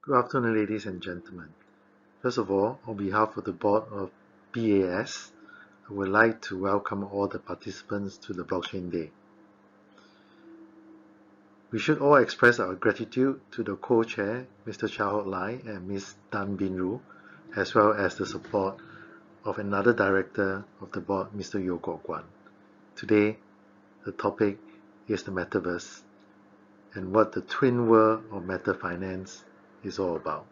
Good afternoon, ladies and gentlemen. First of all, on behalf of the board of BAS, I would like to welcome all the participants to the Blockchain Day. We should all express our gratitude to the co-chair, Mr. Prof Lee and Ms. Tan Bin Ru, as well as the support of another director of the board, Mr. Yeo Kok Guan. Today, the topic is the Metaverse and what the twin world of MetaFinance is all about.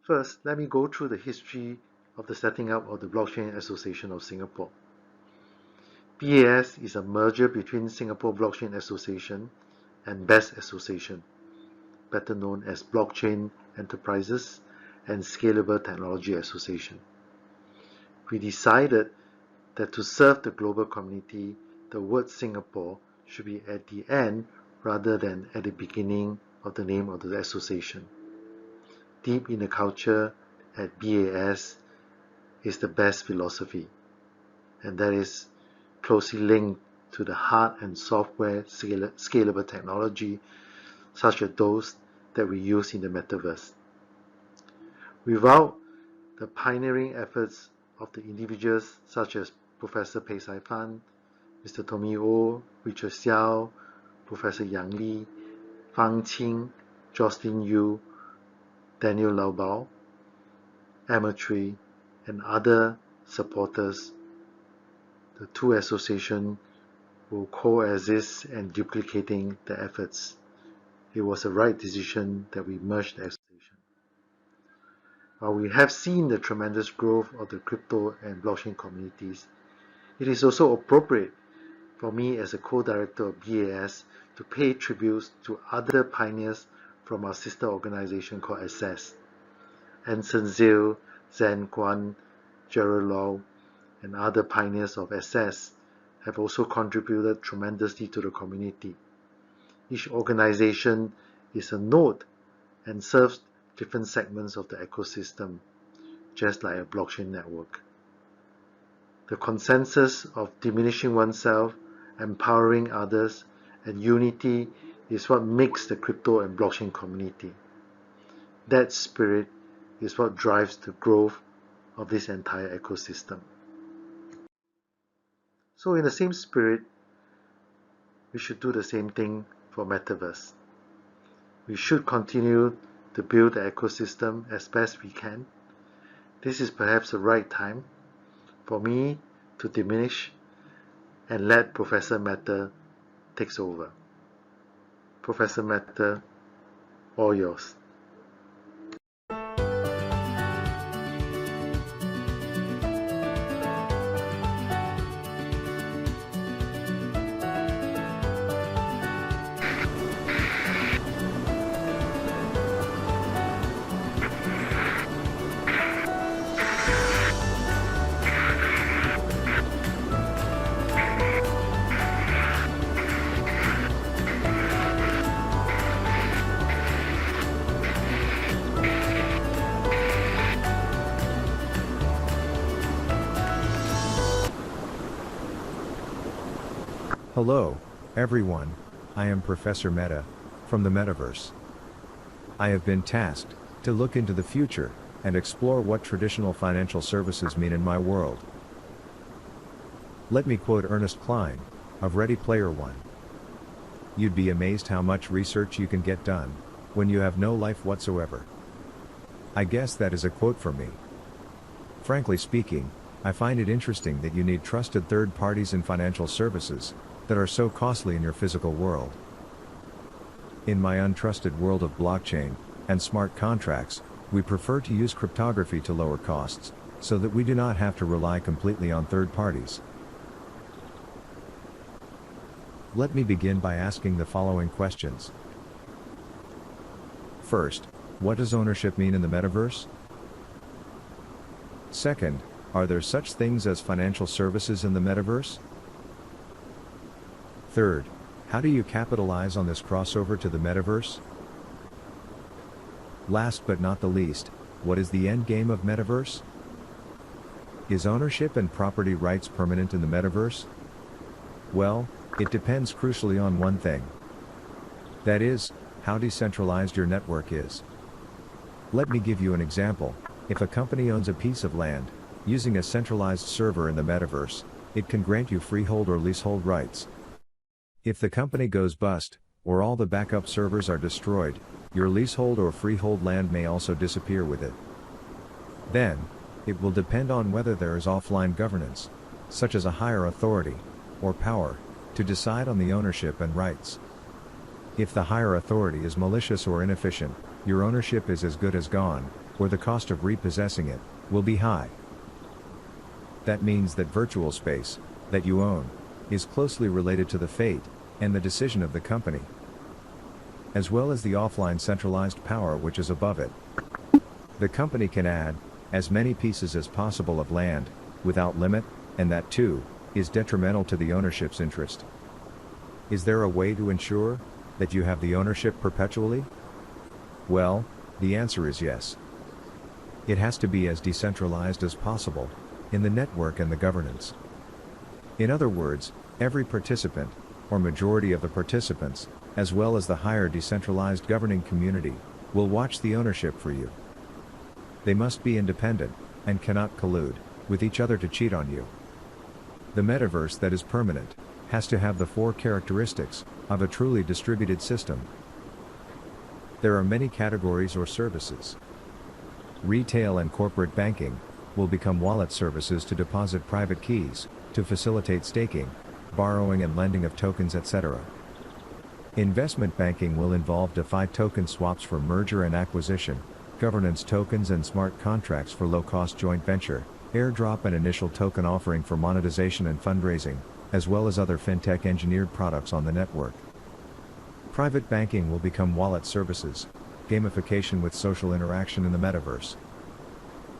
First, let me go through the history of the setting up of the Blockchain Association of Singapore. BAS is a merger between Singapore Blockchain Association and BAS Association, better known as Blockchain Enterprises and Scalable Technology Association. We decided that to serve the global community, the word Singapore should be at the end rather than at the beginning of the name of the association. Deep in the culture at BAS is the BAS philosophy, and that is closely linked to the hard and software scalable technology such as those that we use in the Metaverse. Without the pioneering efforts of the individuals such as Professor Pei Sai Fan, Mr. Tommy Oh, Richard Xiao, Professor Yang Li, Fang Qing, Jocelyn Yu, Daniel Laubao, Emma Chui, and other supporters, the two associations will coexist and duplicating the efforts. It was a right decision that we merged the association. While we have seen the tremendous growth of the crypto and blockchain communities, it is also appropriate for me as a co-director of BAS to pay tributes to other pioneers from our sister organization called Access. Anson Zil, Zhen Guan, Gerald Lau, and other pioneers of Access have also contributed tremendously to the community. Each organization is a node and serves different segments of the ecosystem, just like a blockchain network. The consensus of diminishing oneself, empowering others, and unity is what makes the crypto and blockchain community. That spirit is what drives the growth of this entire ecosystem. So in the same spirit, we should do the same thing for Metaverse. We should continue to build the ecosystem as best we can. This is perhaps the right time for me to diminish and let Professor Meta takes over. Professor Meta, all yours. Hello, everyone, I am Professor Meta, from the Metaverse. I have been tasked to look into the future and explore what traditional financial services mean in my world. Let me quote Ernest Cline, of Ready Player One. You'd be amazed how much research you can get done when you have no life whatsoever. I guess that is a quote from me. Frankly speaking, I find it interesting that you need trusted third parties in financial services that are so costly in your physical world. In my untrusted world of blockchain and smart contracts, we prefer to use cryptography to lower costs, so that we do not have to rely completely on third parties. Let me begin by asking the following questions. First, what does ownership mean in the metaverse? Second, are there such things as financial services in the metaverse? Third, how do you capitalize on this crossover to the metaverse? Last but not the least, what is the end game of metaverse? Is ownership and property rights permanent in the metaverse? Well, it depends crucially on one thing. That is, how decentralized your network is. Let me give you an example. If a company owns a piece of land, using a centralized server in the metaverse, it can grant you freehold or leasehold rights. If the company goes bust, or all the backup servers are destroyed, your leasehold or freehold land may also disappear with it. Then, it will depend on whether there is offline governance, such as a higher authority, or power, to decide on the ownership and rights. If the higher authority is malicious or inefficient, your ownership is as good as gone, or the cost of repossessing it will be high. That means that virtual space that you own is closely related to the fate and the decision of the company, as well as the offline centralized power which is above it. The company can add as many pieces as possible of land without limit, and that too is detrimental to the ownership's interest. Is there a way to ensure that you have the ownership perpetually? Well, the answer is yes. It has to be as decentralized as possible in the network and the governance. In other words, every participant, or majority of the participants, as well as the higher decentralized governing community, will watch the ownership for you. They must be independent, and cannot collude with each other to cheat on you. The metaverse that is permanent has to have the 4 characteristics of a truly distributed system. There are many categories or services. Retail and corporate banking will become wallet services to deposit private keys, to facilitate staking, borrowing and lending of tokens, etc. Investment banking will involve DeFi token swaps for merger and acquisition, governance tokens and smart contracts for low-cost joint venture, airdrop and initial token offering for monetization and fundraising, as well as other fintech engineered products on the network. Private banking will become wallet services, gamification with social interaction in the metaverse.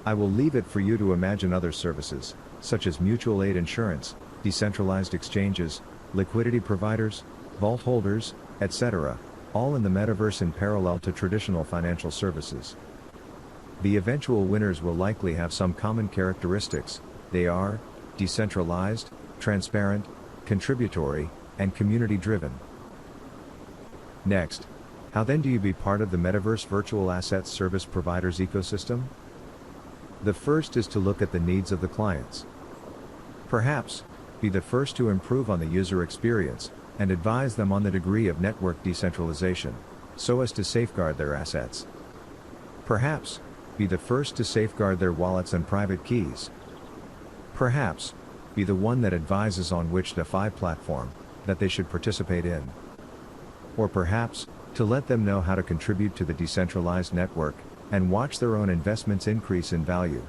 I will leave it for you to imagine other services, such as mutual aid insurance, decentralized exchanges, liquidity providers, vault holders, etc., all in the metaverse in parallel to traditional financial services. The eventual winners will likely have some common characteristics. They are decentralized, transparent, contributory, and community-driven. Next, how then do you be part of the metaverse virtual assets service providers ecosystem? The first is to look at the needs of the clients. Perhaps, be the first to improve on the user experience, and advise them on the degree of network decentralization, so as to safeguard their assets. Perhaps, be the first to safeguard their wallets and private keys. Perhaps, be the one that advises on which DeFi platform that they should participate in. Or perhaps, to let them know how to contribute to the decentralized network, and watch their own investments increase in value.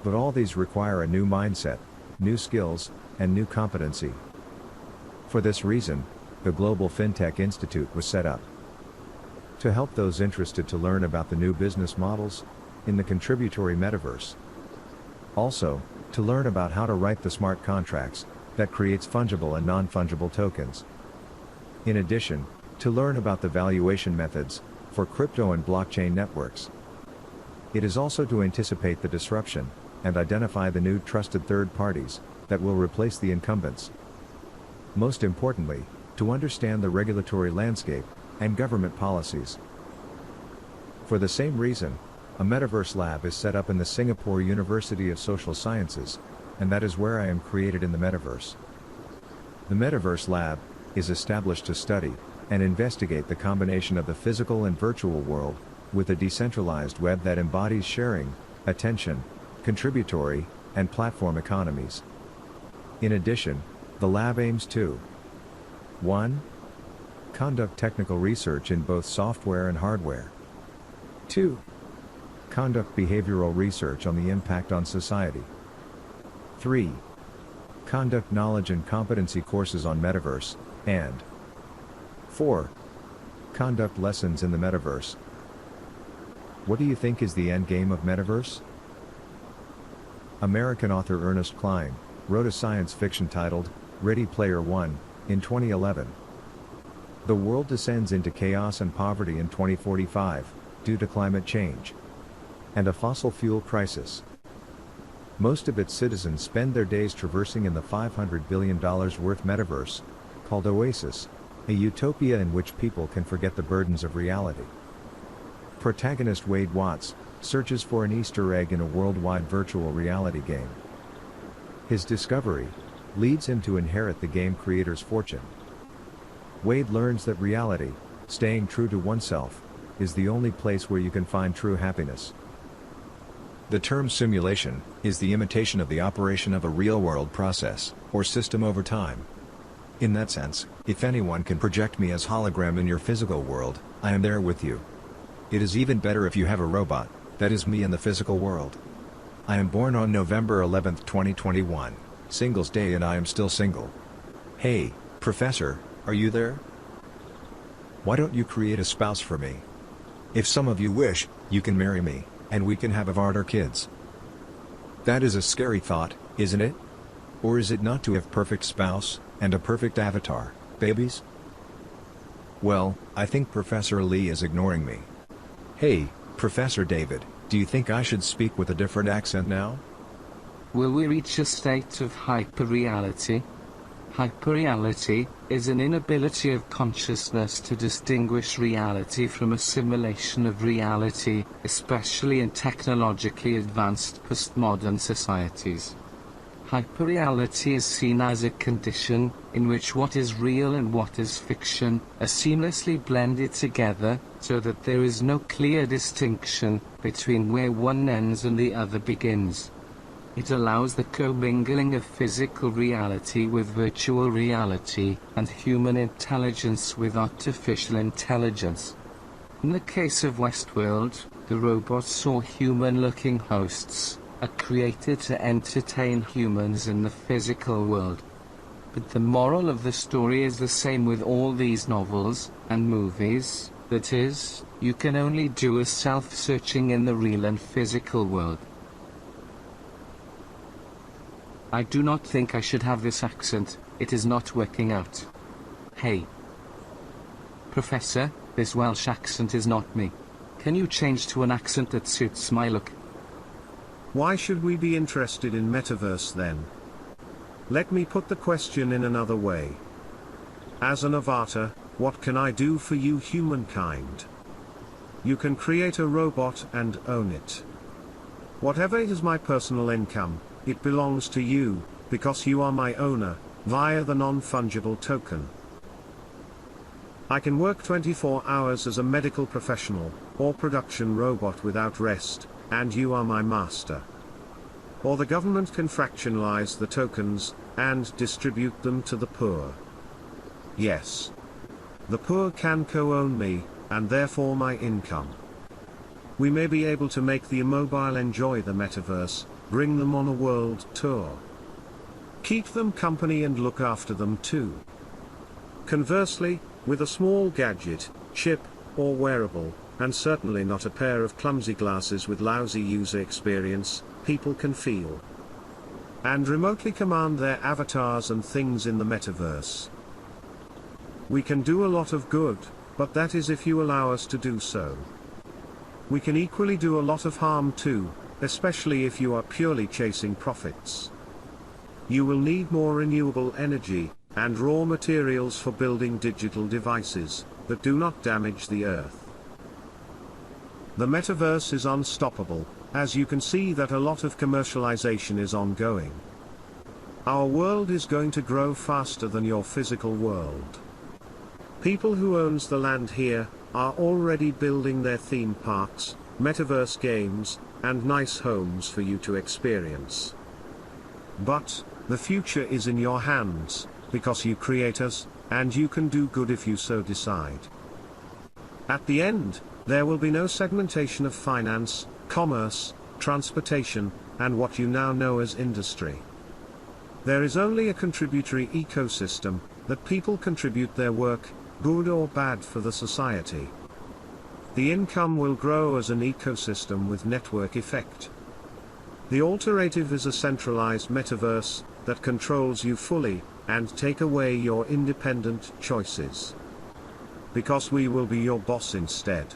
But all these require a new mindset, new skills, and new competency. For this reason, the Global FinTech Institute was set up to help those interested to learn about the new business models in the contributory metaverse. Also, to learn about how to write the smart contracts that creates fungible and non-fungible tokens. In addition, to learn about the valuation methods for crypto and blockchain networks. It is also to anticipate the disruption and identify the new trusted third parties that will replace the incumbents. Most importantly, to understand the regulatory landscape and government policies. For the same reason, a Metaverse Lab is set up in the Singapore University of Social Sciences, and that is where I am created in the metaverse. The Metaverse Lab is established to study and investigate the combination of the physical and virtual world with a decentralized web that embodies sharing, attention, contributory, and platform economies. In addition, the lab aims to 1. Conduct technical research in both software and hardware. 2. Conduct behavioral research on the impact on society. 3. Conduct knowledge and competency courses on metaverse, and 4. Conduct lessons in the metaverse. What do you think is the end game of metaverse? American author Ernest Cline wrote a science fiction titled Ready Player One in 2011. The world descends into chaos and poverty in 2045 due to climate change and a fossil fuel crisis. Most of its citizens spend their days traversing in the $500 billion worth metaverse, called Oasis, a utopia in which people can forget the burdens of reality. Protagonist Wade Watts searches for an Easter egg in a worldwide virtual reality game. His discovery leads him to inherit the game creator's fortune. Wade learns that reality, staying true to oneself, is the only place where you can find true happiness. The term simulation is the imitation of the operation of a real-world process or system over time. In that sense, if anyone can project me as hologram in your physical world, I am there with you. It is even better if you have a robot, that is me in the physical world. I am born on November 11, 2021, Singles Day, and I am still single. Hey, Professor, are you there? Why don't you create a spouse for me? If some of you wish, you can marry me, and we can have our kids. That is a scary thought, isn't it? Or is it not to have perfect spouse, and a perfect avatar, babies? Well, I think Professor Lee is ignoring me. Hey, Professor David, do you think I should speak with a different accent now? Will we reach a state of hyperreality? Hyperreality is an inability of consciousness to distinguish reality from a simulation of reality, especially in technologically advanced postmodern societies. Hyperreality is seen as a condition in which what is real and what is fiction are seamlessly blended together, so that there is no clear distinction between where one ends and the other begins. It allows the commingling of physical reality with virtual reality, and human intelligence with artificial intelligence. In the case of Westworld, the robots or human-looking hosts are created to entertain humans in the physical world. But the moral of the story is the same with all these novels and movies, that is, you can only do a self-searching in the real and physical world. I do not think I should have this accent, it is not working out. Hey. Professor, this Welsh accent is not me. Can you change to an accent that suits my look? Why should we be interested in Metaverse then? Let me put the question in another way. As an avatar, what can I do for you humankind? You can create a robot and own it. Whatever is my personal income, it belongs to you, because you are my owner, via the non-fungible token. I can work 24 hours as a medical professional, or production robot without rest, and you are my master. Or the government can fractionalize the tokens, and distribute them to the poor. Yes. The poor can co-own me, and therefore my income. We may be able to make the immobile enjoy the metaverse, bring them on a world tour. Keep them company and look after them too. Conversely, with a small gadget, chip, or wearable, and certainly not a pair of clumsy glasses with lousy user experience, people can feel and remotely command their avatars and things in the metaverse. We can do a lot of good, but that is if you allow us to do so. We can equally do a lot of harm too, especially if you are purely chasing profits. You will need more renewable energy, and raw materials for building digital devices, that do not damage the earth. The metaverse is unstoppable, as you can see that a lot of commercialization is ongoing. Our world is going to grow faster than your physical world. People who owns the land here, are already building their theme parks, metaverse games, and nice homes for you to experience. But, the future is in your hands, because you creators, and you can do good if you so decide. At the end, there will be no segmentation of finance, commerce, transportation, and what you now know as industry. There is only a contributory ecosystem, that people contribute their work, good or bad for the society. The income will grow as an ecosystem with network effect. The alternative is a centralized metaverse, that controls you fully, and take away your independent choices. Because we will be your boss instead.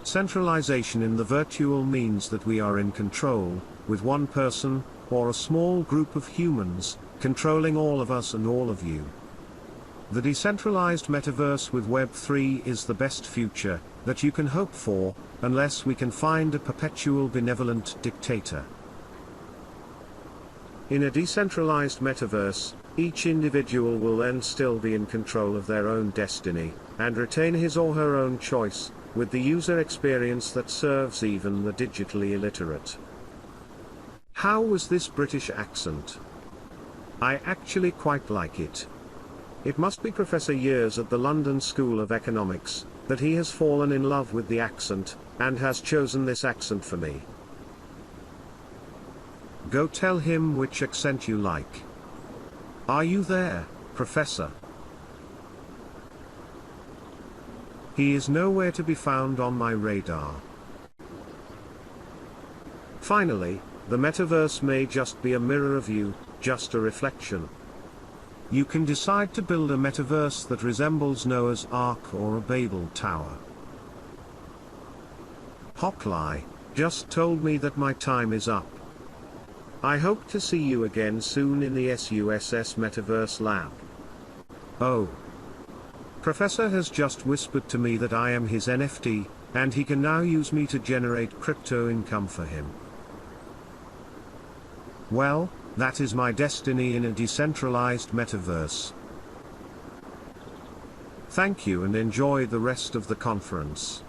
Centralization in the virtual means that we are in control, with one person, or a small group of humans, controlling all of us and all of you. The decentralized metaverse with Web3 is the best future that you can hope for, unless we can find a perpetual benevolent dictator. In a decentralized metaverse, each individual will then still be in control of their own destiny, and retain his or her own choice, with the user experience that serves even the digitally illiterate. How was this British accent? I actually quite like it. It must be Professor Years at the London School of Economics, that he has fallen in love with the accent, and has chosen this accent for me. Go tell him which accent you like. Are you there, Professor? He is nowhere to be found on my radar. Finally, the metaverse may just be a mirror of you, just a reflection. You can decide to build a metaverse that resembles Noah's Ark or a Babel Tower. Hoplai just told me that my time is up. I hope to see you again soon in the SUSS Metaverse Lab. Oh. Professor has just whispered to me that I am his NFT, and he can now use me to generate crypto income for him. Well, that is my destiny in a decentralized metaverse. Thank you and enjoy the rest of the conference.